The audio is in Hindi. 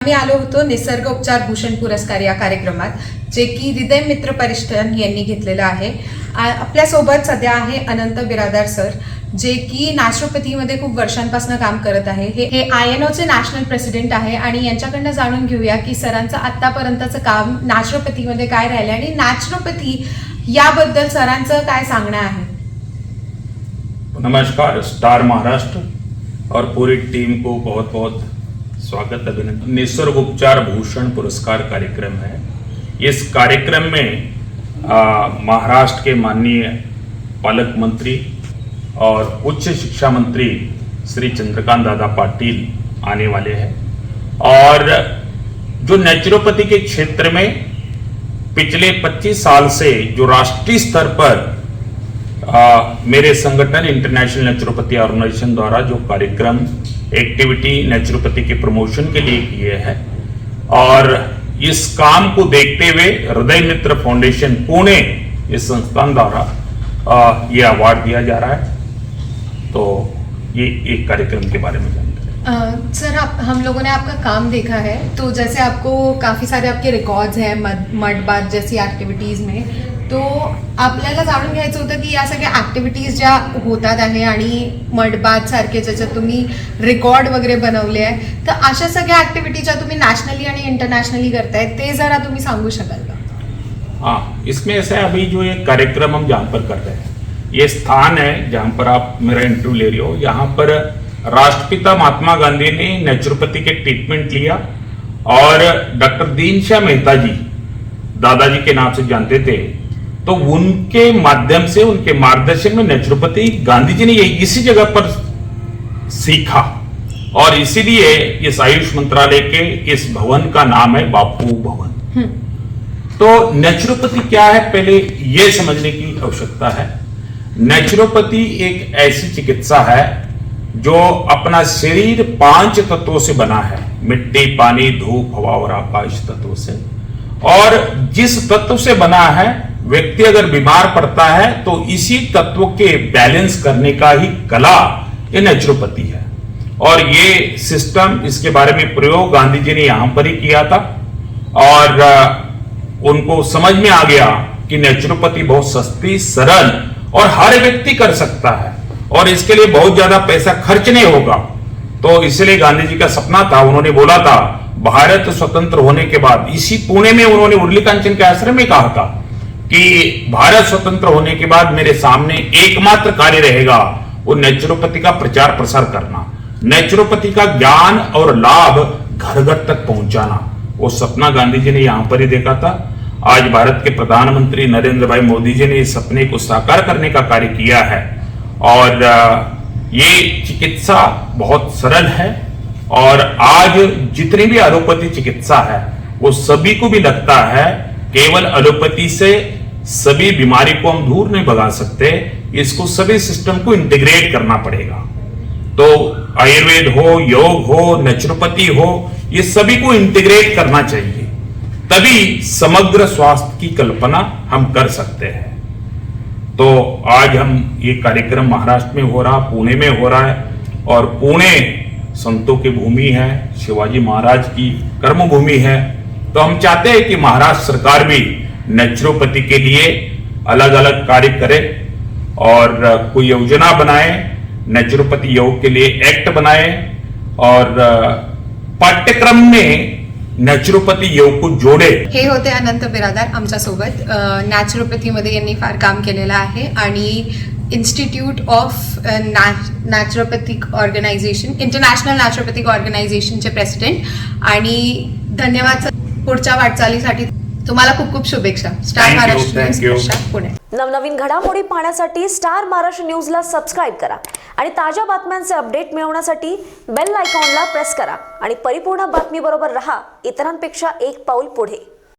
आम्ही आलो होतो निसर्ग उपचार भूषण पुरस्कार या कार्यक्रमात, जे की हृदय मित्र परिषद यांनी घेतलेलं आहे. आपल्यासोबत सध्या आहे अनंत बिरादार सर, जे की नॅचरोपॅथीमध्ये खूप वर्षांपासून काम करत आहे. हे INOचे नॅशनल प्रेसिडेंट आहे आणि यांच्याकडनं जाणून घेऊया की सरांचं आत्तापर्यंतचं काम नॅचरोपॅथीमध्ये काय राहिलं आणि नॅचरोपॅथी याबद्दल सरांचं काय सांगणं आहे. नमस्कार स्टार महाराष्ट्र और पूरी टीम को बहुत बहुत स्वागत अभिनंदन। निसर्ग उपचार भूषण पुरस्कार कार्यक्रम है। इस कार्यक्रम में महाराष्ट्र के माननीय पालक मंत्री और उच्च शिक्षा मंत्री श्री चंद्रकांत दादा पाटिल आने वाले हैं और जो नेचुरोपैथी के क्षेत्र में पिछले 25 साल से जो राष्ट्रीय स्तर पर मेरे संगठन इंटरनेशनल नेचुरोपैथी ऑर्गेनाइजेशन द्वारा जो कार्यक्रम एक्टिविटी नेचुरोपैथी के प्रमोशन के लिए किए हैं और इस काम को देखते हुए हृदय मित्र फाउंडेशन पुणे इस संस्थान द्वारा ये अवार्ड दिया जा रहा है। तो ये एक कार्यक्रम के बारे में जानकारी। सर, हम लोगों ने आपका काम देखा है, तो जैसे आपको काफ़ी सारे आपके रिकॉर्ड्स हैं मड बाथ जैसी ॲक्टिव्हिटीज में, तो आपल्याला जाणून घ्यायचं होतं की या सगळ्या ॲक्टिव्हिटीज ज्या होतात आहे आणि मड बाथ सारखे ज्याच्यात तुम्ही रेकॉर्ड वगैरे बनवले आहे, तर अशा सगळ्या ॲक्टिव्हिटी ज्या तुम्ही नॅशनली आणि इंटरनॅशनली करताय ते जरा तुम्ही सांगू शकाल का? हाँ, इसमें ऐसा है, अभी जो ये कार्यक्रम हम जहाँ पर कर रहे हैं, ये स्थान है जहाँ पर आप मेरा इंटरव्यू ले रहे हो। यहाँ पर राष्ट्रपिता महात्मा गांधी ने नेचुरोपैथी के ट्रीटमेंट लिया और डॉक्टर दीनदयाल मेहता जी दादाजी के नाम से जानते थे, तो उनके माध्यम से उनके मार्गदर्शन में नेचुरोपैथी गांधी जी ने इसी जगह पर सीखा और इसीलिए इस आयुष मंत्रालय के इस भवन का नाम है बापू भवन। तो नेचुरोपैथी क्या है, पहले यह समझने की आवश्यकता है। नेचुरोपैथी एक ऐसी चिकित्सा है जो अपना शरीर 5 तत्वों से बना है, मिट्टी, पानी, धूप, हवा और आकाश तत्वों से। और जिस तत्व से बना है, व्यक्ति अगर बीमार पड़ता है तो इसी तत्व के बैलेंस करने का ही कला ये नेचुरोपैथी है। और ये सिस्टम, इसके बारे में प्रयोग गांधी जी ने यहां पर ही किया था और उनको समझ में आ गया कि नेचुरोपैथी बहुत सस्ती, सरल और हर व्यक्ति कर सकता है और इसके लिए बहुत ज्यादा पैसा खर्च नहीं होगा। तो इसलिए गांधी जी का सपना था, उन्होंने बोला था भारत स्वतंत्र होने के बाद, इसी पुणे में उन्होंने उर्ली कांचन के आश्रम में कहा था कि भारत स्वतंत्र होने के बाद मेरे सामने एकमात्र कार्य रहेगा वो नेचुरोपैथी का प्रचार प्रसार करना, नेचुरोपैथी का ज्ञान और लाभ घर घर तक पहुंचाना। वो सपना गांधी जी ने यहां पर ही देखा था। आज भारत के प्रधानमंत्री नरेंद्र भाई मोदी जी ने इस सपने को साकार करने का कार्य किया है और ये चिकित्सा बहुत सरल है और आज जितनी भी एलोपैथी चिकित्सा है वो सभी को भी लगता है केवल एलोपैथी से सभी बीमारी को हम दूर नहीं भगा सकते, इसको सभी सिस्टम को इंटीग्रेट करना पड़ेगा। तो आयुर्वेद हो, योग हो, नेचुरोपैथी हो, ये सभी को इंटीग्रेट करना चाहिए, तभी समग्र स्वास्थ्य की कल्पना हम कर सकते हैं। तो आज हम ये कार्यक्रम महाराष्ट्र में हो रहा, पुणे में हो रहा है और पुणे संतों की भूमि है, शिवाजी महाराज की कर्मभूमि है। तो हम चाहते हैं कि महाराष्ट्र सरकार भी नेचुरोपैथी के लिए अलग अलग कार्य करे और कोई योजना बनाए, नेचुरोपैथी योग के लिए एक्ट बनाए और पाठ्यक्रम में नॅचरोपॅथी योग को जोडे। हे होते अनंत बिरादार आमच्यासोबत। नॅचरोपॅथीमध्ये यांनी फार काम केलेलं आहे आणि institute of naturopathic organization, international naturopathic ऑर्गनायझेशनचे प्रेसिडेंट। आणि धन्यवाद सर, पुढच्या वाटचालीसाठी तुम्हाला खूप खूप शुभेच्छा। स्टार महाराष्ट्र पुणे। नवनवीन घडामोडी पाहण्यासाठी स्टार महाराष्ट्र न्यूजला सबस्क्राईब करा आणि ताज्या बातम्यांचे अपडेट मिळवण्यासाठी बेल आयकॉनला प्रेस करा आणि परिपूर्ण बातमी बरोबर रहा, इतरांपेक्षा एक पाऊल पुढे।